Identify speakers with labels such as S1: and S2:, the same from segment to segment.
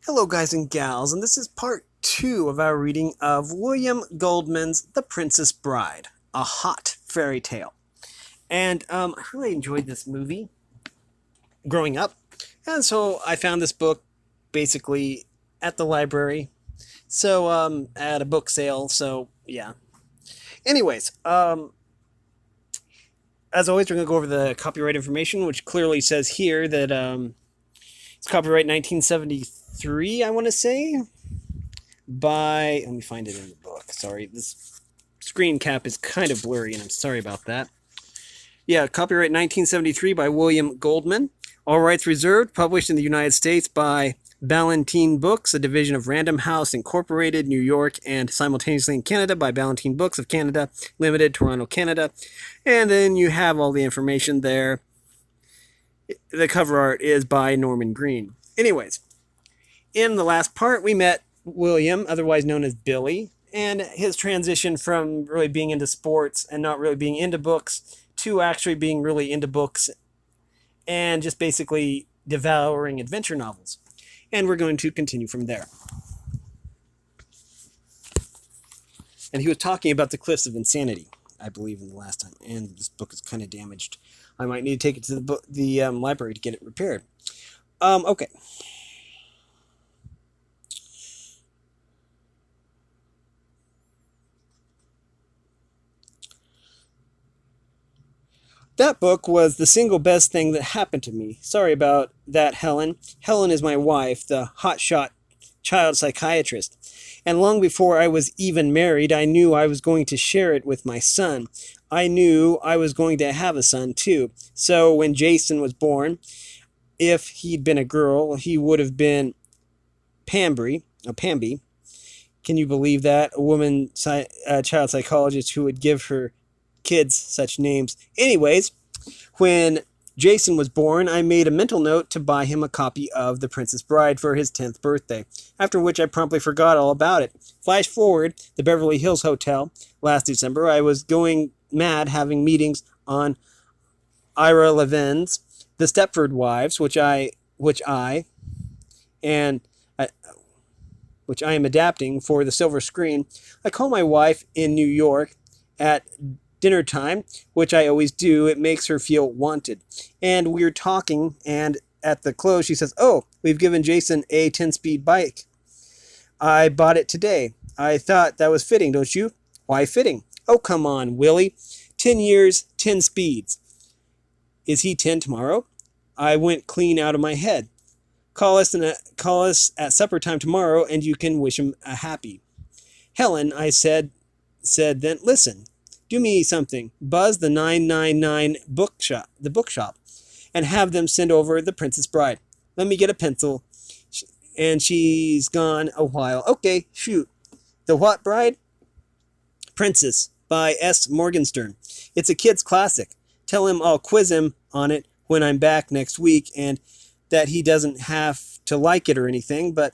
S1: Hello, guys and gals, and this is part two of our reading of William Goldman's The Princess Bride, a hot fairy tale. And I really enjoyed this movie growing up, and so I found this book basically at the library, so at a book sale. So yeah. Anyways, as always, we're gonna go over the copyright information, which clearly says here that it's copyright 1973. I want to say. Let me find it in the book. Sorry, this screen cap is kind of blurry, and I'm sorry about that. Yeah, copyright 1973 by William Goldman. All rights reserved. Published in the United States by Ballantine Books, a division of Random House Incorporated, New York, and simultaneously in Canada by Ballantine Books of Canada, Limited, Toronto, Canada. And then you have all the information there. The cover art is by Norman Green. Anyways, in the last part, we met William, otherwise known as Billy, and his transition from really being into sports and not really being into books to actually being really into books and just basically devouring adventure novels. And we're going to continue from there. And he was talking about the Cliffs of Insanity, I believe, in the last time. And this book is kind of damaged. I might need to take it to the library to get it repaired. Okay. That book was the single best thing that happened to me. Sorry about that, Helen. Helen is my wife, the hotshot child psychiatrist. And long before I was even married, I knew I was going to share it with my son. I knew I was going to have a son, too. So when Jason was born, if he'd been a girl, he would have been Pamby. Can you believe that? A woman, child psychologist who would give her kids such names. Anyways, when Jason was born, I made a mental note to buy him a copy of The Princess Bride for his 10th birthday, after which I promptly forgot all about it. Flash forward, the Beverly Hills Hotel. Last December, I was going mad having meetings on Ira Levin's The Stepford Wives, which I am adapting for the silver screen. I call my wife in New York at dinner time, which I always do. It makes her feel wanted. And we're talking, and at the close, she says, "Oh, we've given Jason a 10-speed bike. I bought it today. I thought that was fitting, don't you?" "Why fitting?" "Oh, come on, Willie. 10 years, 10 speeds. Is he 10 tomorrow?" I went clean out of my head. Call us at supper time tomorrow, and you can wish him a happy." "Helen," I said then, "listen. Do me something. Buzz the 999 bookshop, and have them send over The Princess Bride. Let me get a pencil." And she's gone a while. "Okay, shoot." "The what bride?" "Princess by S. Morgenstern. It's a kid's classic. Tell him I'll quiz him on it when I'm back next week, and that he doesn't have to like it or anything, but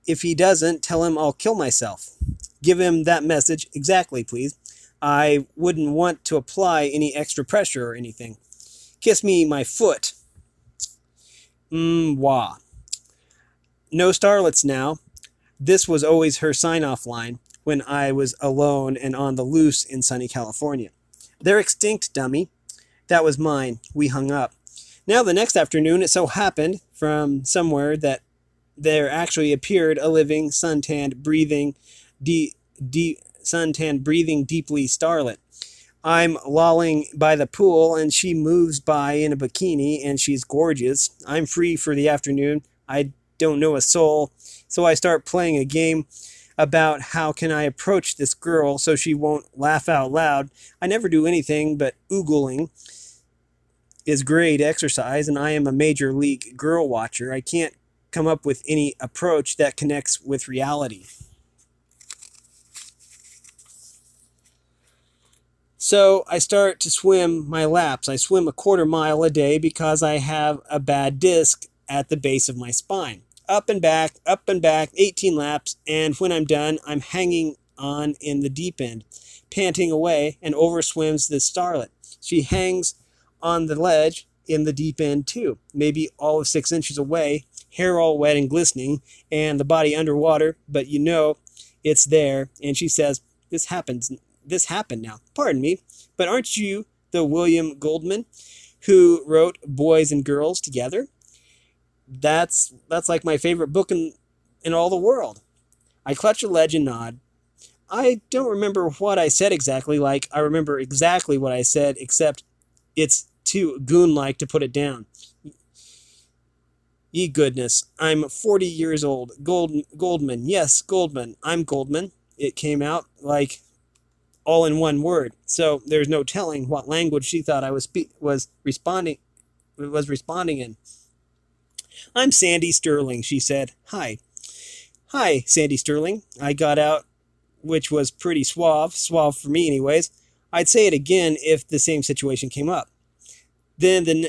S1: if he doesn't, tell him I'll kill myself. Give him that message exactly, please. I wouldn't want to apply any extra pressure or anything. Kiss me my foot. Wah. No starlets now. This was always her sign-off line when I was alone and on the loose in sunny California. They're extinct, dummy. That was mine. We hung up. Now the next afternoon it so happened from somewhere that there actually appeared a living, suntanned, breathing deeply starlet. I'm lolling by the pool, and she moves by in a bikini, and she's gorgeous. I'm free for the afternoon. I don't know a soul, so I start playing a game about how can I approach this girl so she won't laugh out loud. I never do anything but oogling is great exercise, and I am a major league girl watcher. I can't come up with any approach that connects with reality. So I start to swim my laps. I swim a quarter mile a day because I have a bad disc at the base of my spine. Up and back, 18 laps, and when I'm done, I'm hanging on in the deep end, panting away, and overswims the starlet. She hangs on the ledge in the deep end too, maybe all of 6 inches away, hair all wet and glistening, and the body underwater, but you know it's there. And she says, This happened now. Pardon me, but aren't you the William Goldman who wrote Boys and Girls Together? That's like my favorite book in all the world. I clutch a ledge and nod. I don't remember what I said exactly, like I remember exactly what I said, except it's too goon-like to put it down. Ye goodness, I'm 40 years old. Goldman, yes, Goldman, I'm Goldman. It came out like all in one word, so there's no telling what language she thought I was responding in. I'm Sandy Sterling, she said. Hi. Hi, Sandy Sterling. I got out, which was pretty suave for me anyways. I'd say it again if the same situation came up. Then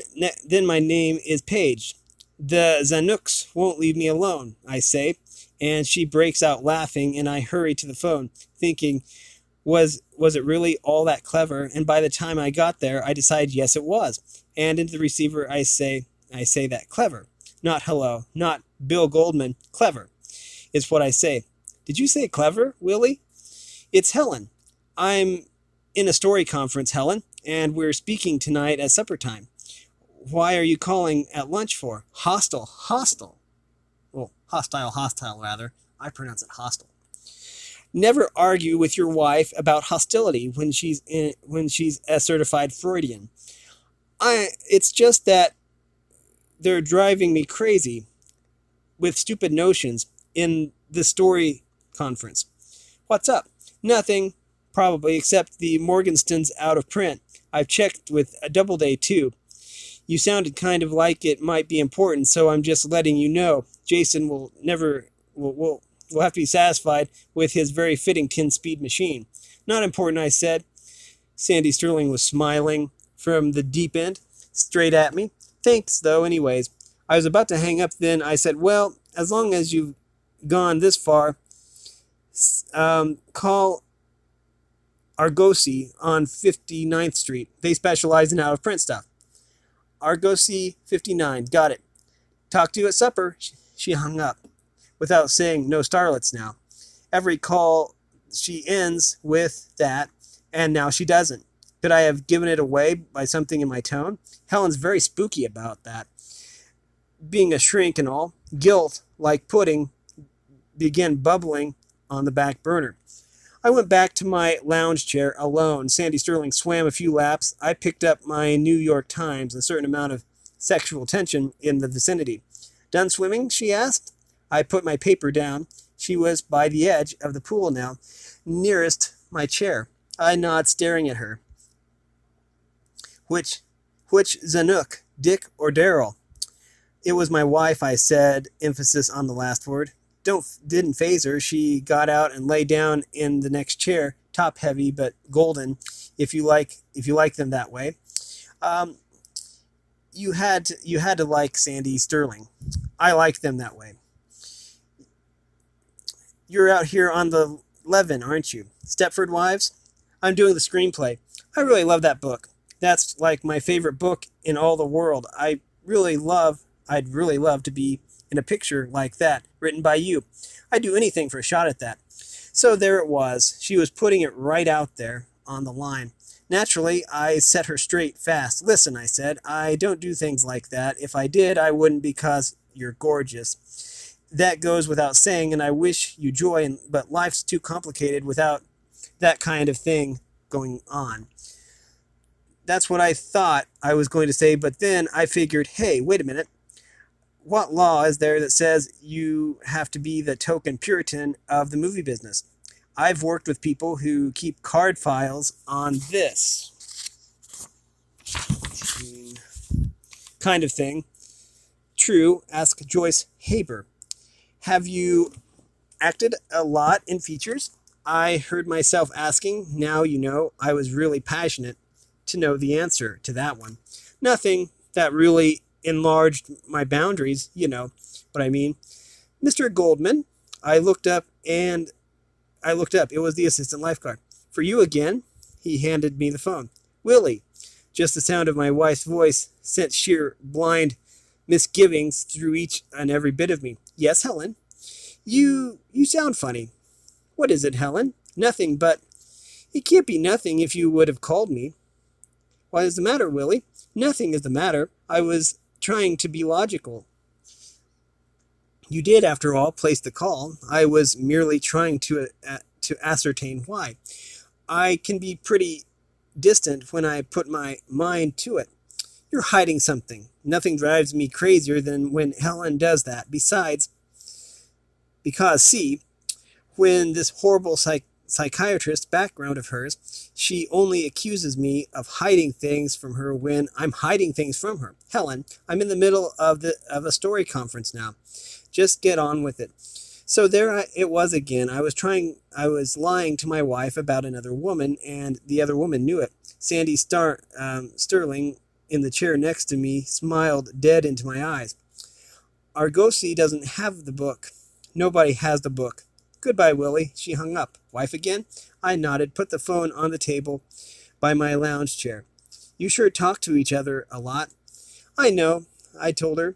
S1: my name is Paige. The Zanooks won't leave me alone, I say, and she breaks out laughing, and I hurry to the phone, thinking, was it really all that clever? And by the time I got there, I decided yes, it was. And into the receiver, I say that clever. Not hello, not Bill Goldman, clever is what I say. Did you say clever, Willie? It's Helen. I'm in a story conference, Helen, and we're speaking tonight at supper time. Why are you calling at lunch for? Hostile. Well, hostile, rather. I pronounce it hostile. Never argue with your wife about hostility when she's a certified Freudian. It's just that they're driving me crazy with stupid notions in the story conference. What's up? Nothing, probably, except the Morgenstern's out of print. I've checked with a Doubleday, too. You sounded kind of like it might be important, so I'm just letting you know. Jason will have to be satisfied with his very fitting 10-speed machine. Not important, I said. Sandy Sterling was smiling from the deep end, straight at me. Thanks, though, anyways. I was about to hang up then. I said, well, as long as you've gone this far, call Argosy on 59th Street. They specialize in out-of-print stuff. Argosy 59. Got it. Talk to you at supper. She hung up without saying no starlets now. Every call she ends with that, and now she doesn't. Could I have given it away by something in my tone? Helen's very spooky about that. Being a shrink and all, guilt, like pudding, began bubbling on the back burner. I went back to my lounge chair alone. Sandy Sterling swam a few laps. I picked up my New York Times, a certain amount of sexual tension in the vicinity. Done swimming? She asked. I put my paper down. She was by the edge of the pool now, nearest my chair. I nod, staring at her. Which Zanook, Dick or Daryl? It was my wife, I said, emphasis on the last word. Didn't faze her. She got out and lay down in the next chair, top heavy but golden, if you like them that way. You had to like Sandy Sterling. I like them that way. You're out here on the Levin, aren't you? Stepford Wives? I'm doing the screenplay. I really love that book. That's like my favorite book in all the world. I'd really love to be in a picture like that, written by you. I'd do anything for a shot at that. So there it was. She was putting it right out there on the line. Naturally, I set her straight fast. Listen, I said, I don't do things like that. If I did, I wouldn't because you're gorgeous. That goes without saying, and I wish you joy, but life's too complicated without that kind of thing going on. That's what I thought I was going to say, but then I figured, hey, wait a minute. What law is there that says you have to be the token Puritan of the movie business? I've worked with people who keep card files on this kind of thing. True, ask Joyce Haber. Have you acted a lot in features? I heard myself asking. Now you know I was really passionate to know the answer to that one. Nothing that really enlarged my boundaries, you know what I mean. Mr. Goldman, I looked up. It was the assistant lifeguard. For you again? He handed me the phone. Willie. Just the sound of my wife's voice sent sheer blind misgivings through each and every bit of me. Yes, Helen. You sound funny. What is it, Helen? Nothing, but it can't be nothing if you would have called me. What is the matter, Willie? Nothing is the matter. I was trying to be logical. You did, after all, place the call. I was merely trying to ascertain why. I can be pretty distant when I put my mind to it. You're hiding something. Nothing drives me crazier than when Helen does that. Because, see, when this horrible psychiatrist background of hers, she only accuses me of hiding things from her when I'm hiding things from her. Helen, I'm in the middle of a story conference now. Just get on with it. So it was again. I was lying to my wife about another woman, and the other woman knew it. Sandy Sterling, in the chair next to me, smiled dead into my eyes. Argosy doesn't have the book. Nobody has the book. Goodbye, Willie. She hung up. Wife again? I nodded, put the phone on the table by my lounge chair. You sure talk to each other a lot. I know, I told her.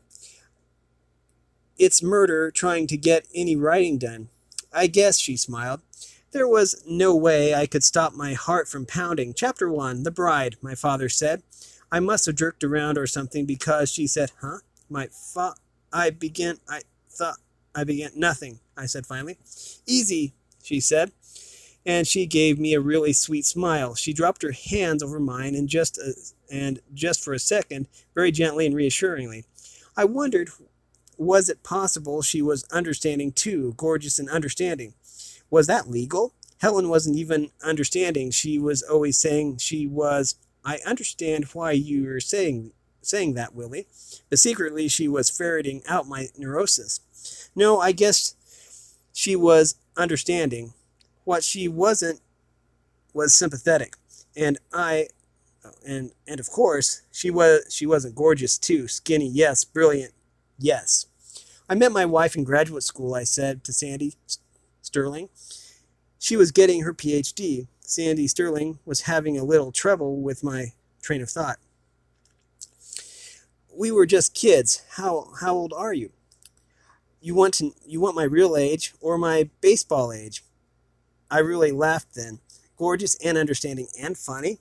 S1: It's murder trying to get any writing done. I guess, she smiled. There was no way I could stop my heart from pounding. Chapter 1, The Bride, my father said. I must have jerked around or something because she said, huh? I began nothing, I said finally. Easy, she said, and she gave me a really sweet smile. She dropped her hands over mine and just for a second, very gently and reassuringly. I wondered, was it possible she was understanding too, gorgeous and understanding? Was that legal? Helen wasn't even understanding. She was always saying she was. I understand why you're saying that, Willie. But secretly she was ferreting out my neurosis. No, I guess she was understanding. What she wasn't was sympathetic. And of course, she wasn't gorgeous too. Skinny, yes. Brilliant, yes. I met my wife in graduate school, I said to Sandy Sterling. She was getting her PhD. Sandy Sterling was having a little trouble with my train of thought. We were just kids. How old are you? You want my real age or my baseball age? I really laughed then. Gorgeous and understanding and funny.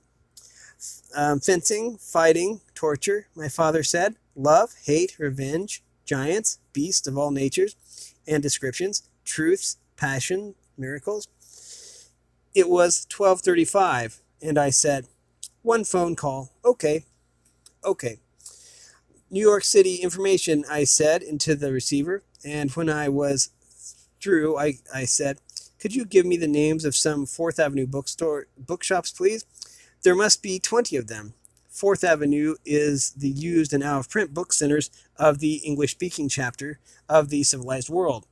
S1: Fencing, fighting, torture, my father said. Love, hate, revenge, giants, beasts of all natures and descriptions, truths, passion, miracles. It was 12:35, and I said, one phone call. Okay. New York City information, I said into the receiver, and when I was through, I said, could you give me the names of some 4th Avenue bookshops, please? There must be 20 of them. 4th Avenue is the used and out-of-print book centers of the English-speaking chapter of the civilized world.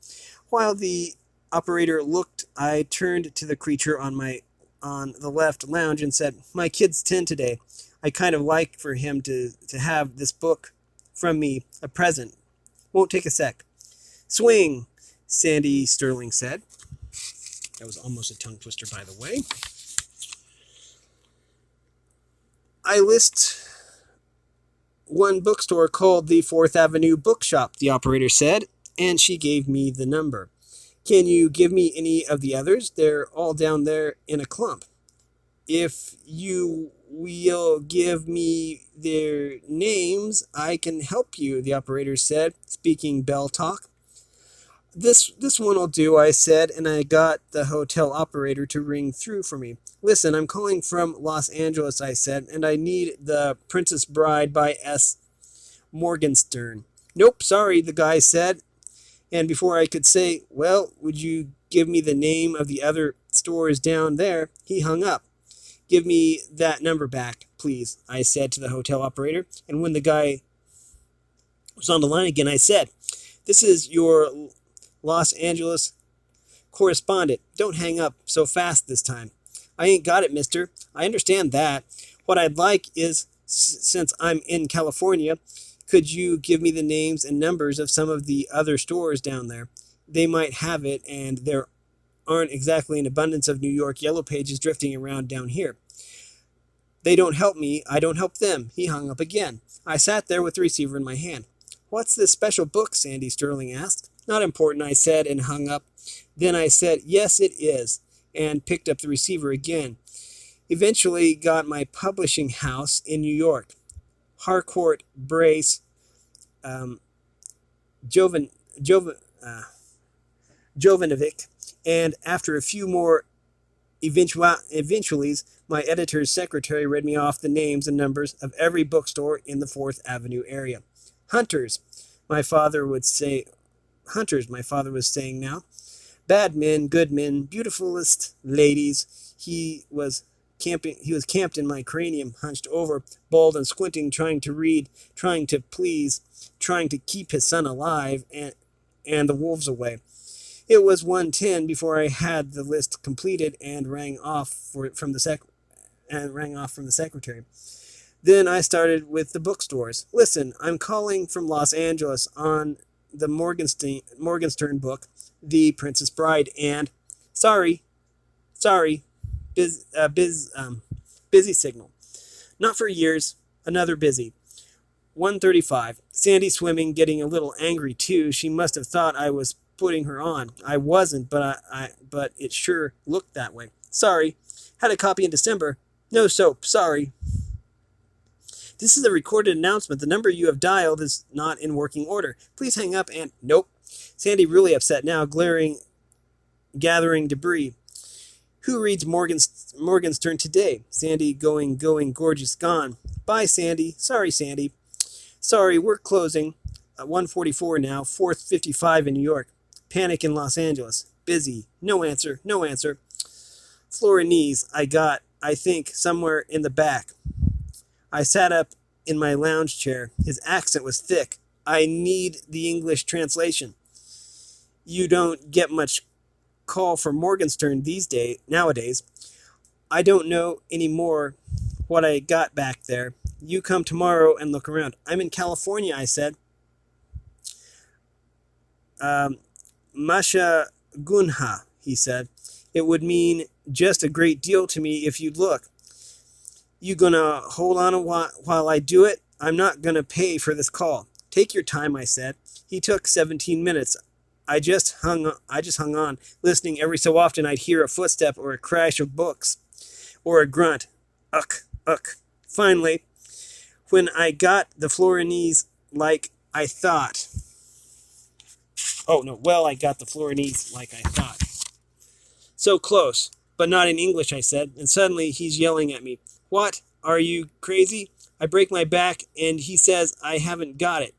S1: While the operator looked, I turned to the creature on the left lounge and said, my kid's 10 today. I kind of like for him to have this book from me, a present. Won't take a sec. Swing, Sandy Sterling said. That was almost a tongue twister, by the way. I list one bookstore called the 4th Avenue Bookshop, the operator said, and she gave me the number. Can you give me any of the others? They're all down there in a clump. If you will give me their names, I can help you, the operator said, speaking bell talk. This one will do, I said, and I got the hotel operator to ring through for me. Listen, I'm calling from Los Angeles, I said, and I need The Princess Bride by S. Morgenstern. Nope, sorry, the guy said. And before I could say, well, would you give me the name of the other stores down there, he hung up. Give me that number back, please, I said to the hotel operator. And when the guy was on the line again, I said, this is your Los Angeles correspondent. Don't hang up so fast this time. I ain't got it, mister. I understand that. What I'd like is, since I'm in California, could you give me the names and numbers of some of the other stores down there? They might have it, and there aren't exactly an abundance of New York yellow pages drifting around down here. They don't help me, I don't help them. He hung up again. I sat there with the receiver in my hand. What's this special book? Sandy Sterling asked. Not important, I said, and hung up. Then I said, yes, it is, and picked up the receiver again. Eventually got my publishing house in New York, Harcourt Brace, um, Jovan, Jovan, uh, Jovanovic, and after a few more eventualities, my editor's secretary read me off the names and numbers of every bookstore in the 4th Avenue area. Hunters, my father would say. Hunters, my father was saying now. Bad men, good men, beautifulest ladies. He was camped in my cranium, hunched over, bald and squinting, trying to read, trying to please, trying to keep his son alive and the wolves away. It was 1:10 before I had the list completed and rang off from the secretary. Then I started with the bookstores. Listen, I'm calling from Los Angeles on the Morgenstern book, The Princess Bride, and sorry, busy signal. Not for years. Another busy. 1:35. Sandy swimming, getting a little angry too. She must have thought I was putting her on. I wasn't, but it sure looked that way. Sorry. Had a copy in December. No soap. Sorry. This is a recorded announcement. The number you have dialed is not in working order. Please hang up and... Nope. Sandy really upset now, gathering debris. Who reads Morgenstern today? Sandy going, gorgeous, gone. Bye, Sandy. Sorry, Sandy. Sorry, we're closing. 1:44 now, 4:55 in New York. Panic in Los Angeles. Busy. No answer. Florinese, I think, somewhere in the back. I sat up in my lounge chair. His accent was thick. I need the English translation. You don't get much call for Morgenstern nowadays. I don't know anymore what I got back there. You come tomorrow and look around. I'm in California, I said. Masha Gunha, he said. It would mean just a great deal to me if you'd look. You gonna hold on while I do it? I'm not gonna pay for this call. Take your time, I said. He took 17 minutes. I just hung on, listening. Every so often I'd hear a footstep or a crash of books, or a grunt. Uck. Finally, when I got the Florinese like I thought. I got the Florinese like I thought. So close, but not in English, I said, and suddenly he's yelling at me. What? Are you crazy? I break my back, and he says I haven't got it.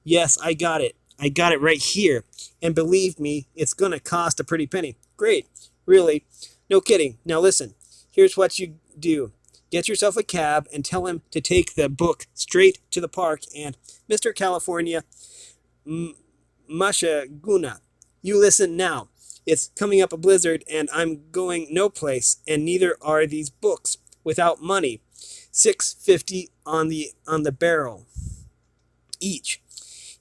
S1: Yes, I got it. I got it right here. And believe me, it's going to cost a pretty penny. Great. Really? No kidding. Now listen. Here's what you do. Get yourself a cab and tell him to take the book straight to the park and Mr. California, Masha Guna. You listen now. It's coming up a blizzard and I'm going no place, and neither are these books. Without money. $6.50 on the barrel each.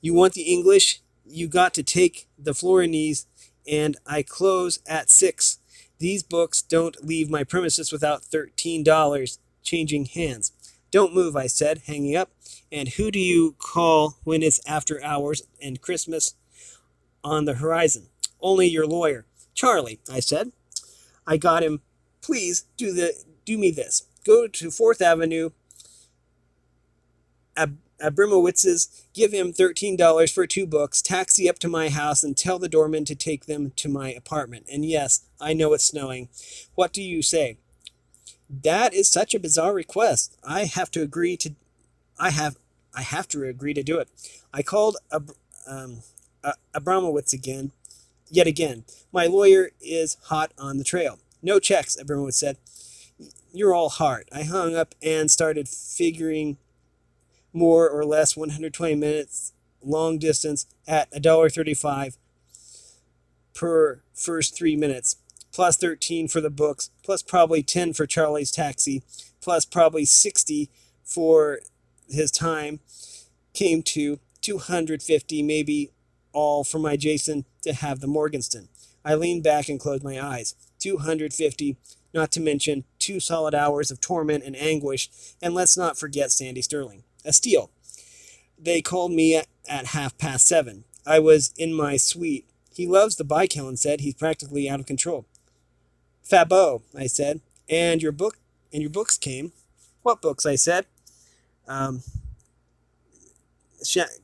S1: You want the English? You got to take the Florinese, and I close at 6. These books don't leave my premises without $13 changing hands. Don't move, I said, hanging up. And who do you call when it's after hours and Christmas on the horizon? Only your lawyer. Charlie, I said. I got him. Please do me this. Go to 4th Avenue, Abramowitz's, give him $13 for 2 books, taxi up to my house, and tell the doorman to take them to my apartment. And yes, I know it's snowing. What do you say? That is such a bizarre request. I have to agree to do it. I called Abramowitz yet again. My lawyer is hot on the trail. No checks, Abramowitz said. You're all heart. I hung up and started figuring more or less 120 minutes long distance at $1.35 per first 3 minutes, plus 13 for the books, plus probably 10 for Charlie's taxi, plus probably 60 for his time, came to 250, maybe all for my Jason to have the Morgenstern. I leaned back and closed my eyes. 250, not to mention 2 solid hours of torment and anguish, and let's not forget Sandy Sterling. A steal. They called me at 7:30. I was in my suite. He loves the bike, Helen said. He's practically out of control. Fabo, I said. And your books came. What books? I said. Um,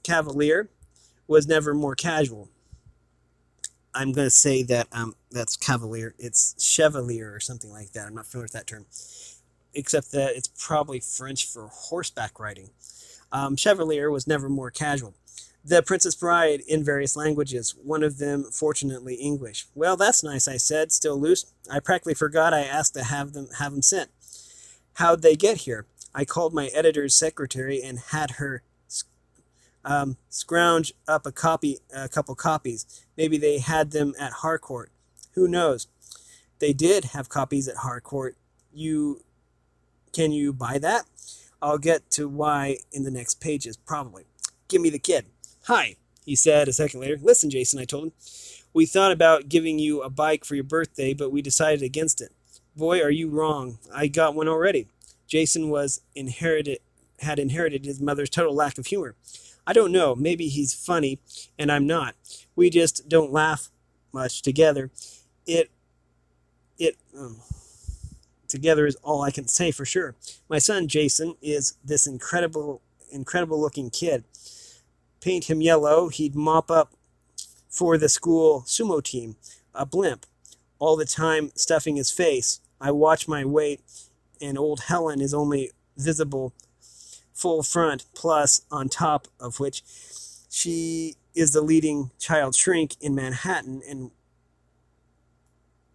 S1: Cavalier was never more casual. I'm going to say that that's Cavalier. It's Chevalier or something like that. I'm not familiar with that term, except that it's probably French for horseback riding. Chevalier was never more casual. The Princess Bride in various languages, one of them fortunately English. Well, that's nice, I said, still loose. I practically forgot I asked to have them sent. How'd they get here? I called my editor's secretary and had her scrounge up a couple copies. Maybe they had them at Harcourt. Who knows? They did have copies at Harcourt. Can you buy that? I'll get to why in the next pages, probably. Give me the kid. Hi, he said a second later. Listen, Jason, I told him. We thought about giving you a bike for your birthday, but we decided against it. Boy, are you wrong. I got one already. Jason had inherited his mother's total lack of humor. I don't know. Maybe he's funny, and I'm not. We just don't laugh much together. It together is all I can say for sure. My son Jason is this incredible looking kid. Paint him yellow, he'd mop up for the school sumo team, a blimp, all the time stuffing his face. I watch my weight, and old Helen is only visible full front, plus on top of which she is the leading child shrink in Manhattan,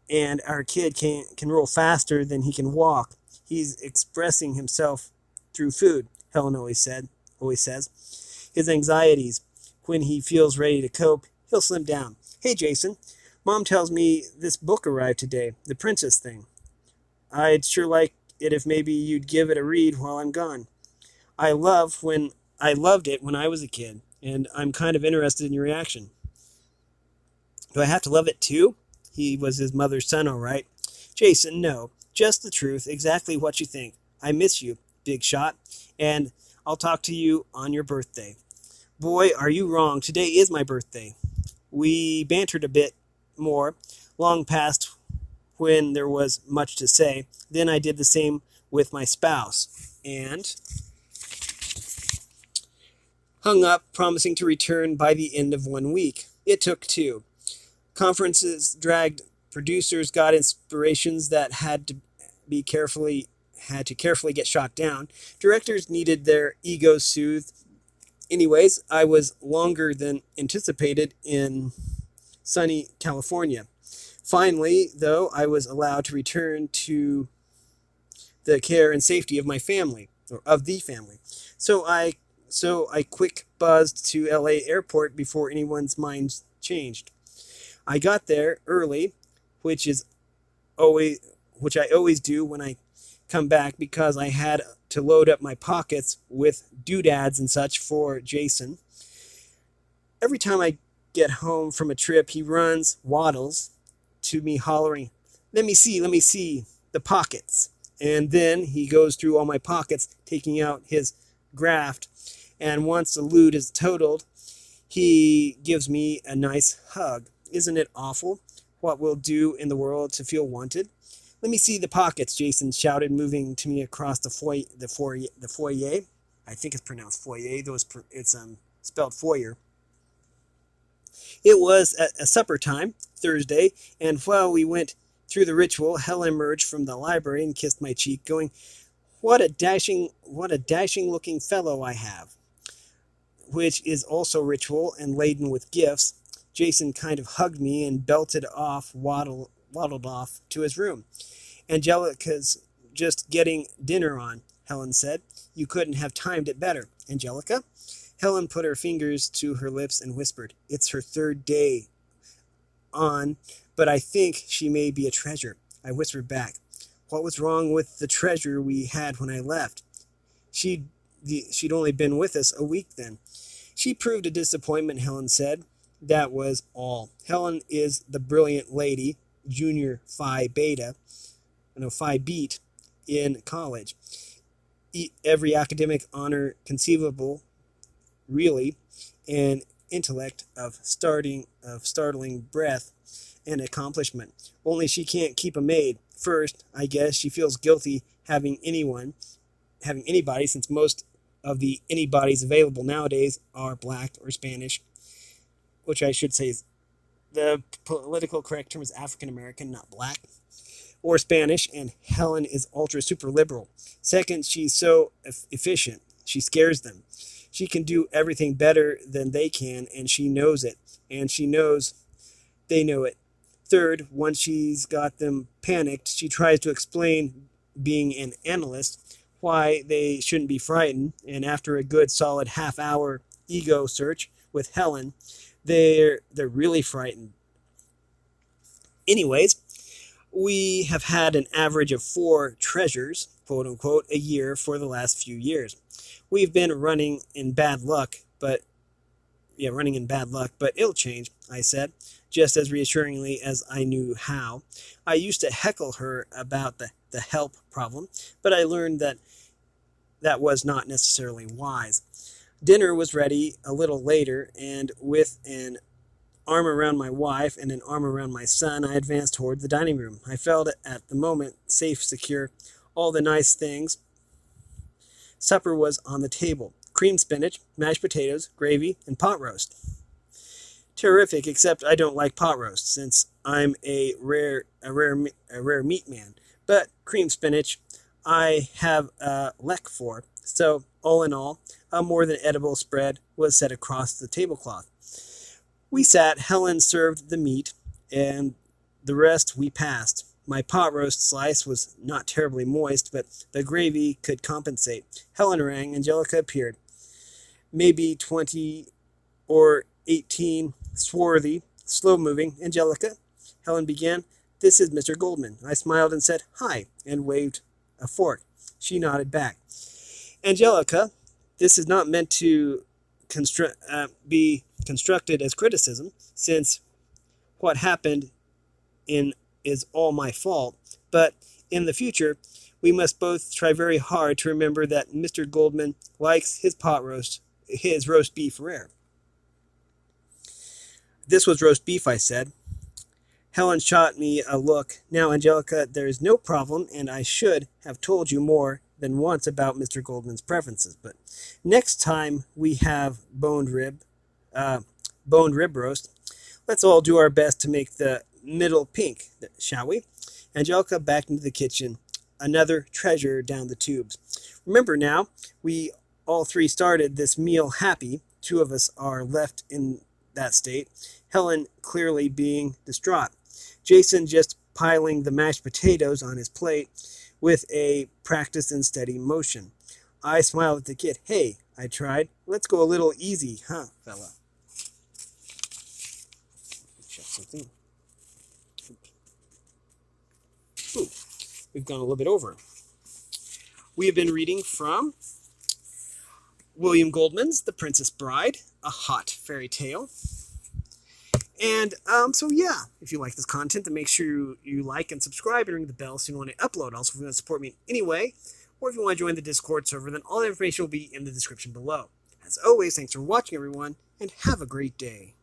S1: and our kid can roll faster than he can walk. He's expressing himself through food, Helen always says. His anxieties, when he feels ready to cope, he'll slim down. Hey, Jason, Mom tells me this book arrived today, the princess thing. I'd sure like it if maybe you'd give it a read while I'm gone. I loved it when I was a kid, and I'm kind of interested in your reaction. Do I have to love it too? He was his mother's son, all right. Jason, no. Just the truth, exactly what you think. I miss you, big shot, and I'll talk to you on your birthday. Boy, are you wrong. Today is my birthday. We bantered a bit more, long past when there was much to say. Then I did the same with my spouse, and hung up, promising to return by the end of 1 week. It took 2. Conferences dragged. Producers got inspirations that had to carefully get shot down. Directors needed their egos soothed. Anyways, I was longer than anticipated in sunny California. Finally, though, I was allowed to return to the care and safety of my family, or of the family. So I quick buzzed to LA airport before anyone's minds changed. I got there early, which I always do when I come back, because I had to load up my pockets with doodads and such for Jason. Every time I get home from a trip, he waddles to me hollering, let me see the pockets. And then he goes through all my pockets, taking out his graft. And once the loot is totaled, he gives me a nice hug. Isn't it awful what we'll do in the world to feel wanted? Let me see the pockets, Jason shouted, moving to me across the foyer. I think it's pronounced foyer, though it's spelled foyer. It was a supper time, Thursday, and while we went through the ritual, Helen emerged from the library and kissed my cheek, going, what a dashing looking fellow I have. Which is also ritual and laden with gifts. Jason kind of hugged me and waddled off to his room. Angelica's just getting dinner on, Helen said. You couldn't have timed it better. Angelica? Helen put her fingers to her lips and whispered, it's her 3rd day on, but I think she may be a treasure. I whispered back, what was wrong with the treasure we had when I left? She'd only been with us a week then. She proved a disappointment, Helen said. That was all. Helen is the brilliant lady, junior Phi Beat in college. Every academic honor conceivable, really, an intellect of startling breadth and accomplishment. Only she can't keep a maid. First, I guess she feels guilty having anybody, since most of the anybodies available nowadays are black or Spanish, which I should say is the political correct term is African American, not black, or Spanish, and Helen is ultra super liberal. Second, she's so efficient. She scares them. She can do everything better than they can, and she knows it. And she knows they know it. Third, once she's got them panicked, she tries to explain, being an analyst, why they shouldn't be frightened. And after a good solid half-hour ego search with Helen, they're really frightened. Anyways, we have had an average of 4 treasures, quote unquote, a year for the last few years. We've been running in bad luck, but it'll change, I said, just as reassuringly as I knew how. I used to heckle her about the help problem, but I learned that was not necessarily wise. Dinner was ready a little later, and with an arm around my wife and an arm around my son, I advanced toward the dining room. I felt at the moment safe, secure, all the nice things. Supper was on the table. Creamed spinach, mashed potatoes, gravy, and pot roast. Terrific, except I don't like pot roast, since I'm a rare meat man. But creamed spinach, I have a lack for. So, all in all, a more than edible spread was set across the tablecloth. We sat, Helen served the meat, and the rest we passed. My pot roast slice was not terribly moist, but the gravy could compensate. Helen rang. Angelica appeared. Maybe 20 or 18, swarthy, slow-moving. Angelica, Helen began. This is Mr. Goldman. I smiled and said, hi, and waved a fork. She nodded back. Angelica, this is not meant to be constructed as criticism, since what happened is all my fault. But in the future, we must both try very hard to remember that Mr. Goldman likes his roast beef rare. This was roast beef, I said. Helen shot me a look. Now, Angelica, there is no problem, and I should have told you more than once about Mr. Goldman's preferences. But next time we have boned rib roast, let's all do our best to make the middle pink, shall we? Angelica backed into the kitchen. Another treasure down the tubes. Remember now, we all 3 started this meal happy. 2 of us are left in that state. Helen clearly being distraught. Jason just piling the mashed potatoes on his plate with a practiced and steady motion. I smiled at the kid. Hey, I tried. Let's go a little easy, huh, fella? Check something. Ooh, we've gone a little bit over. We have been reading from William Goldman's The Princess Bride, a hot fairy tale. And so yeah, if you like this content, then make sure you like and subscribe and ring the bell so you know when I upload. Also, if you want to support me in any way, or if you want to join the Discord server, then all the information will be in the description below. As always, thanks for watching, everyone, and have a great day.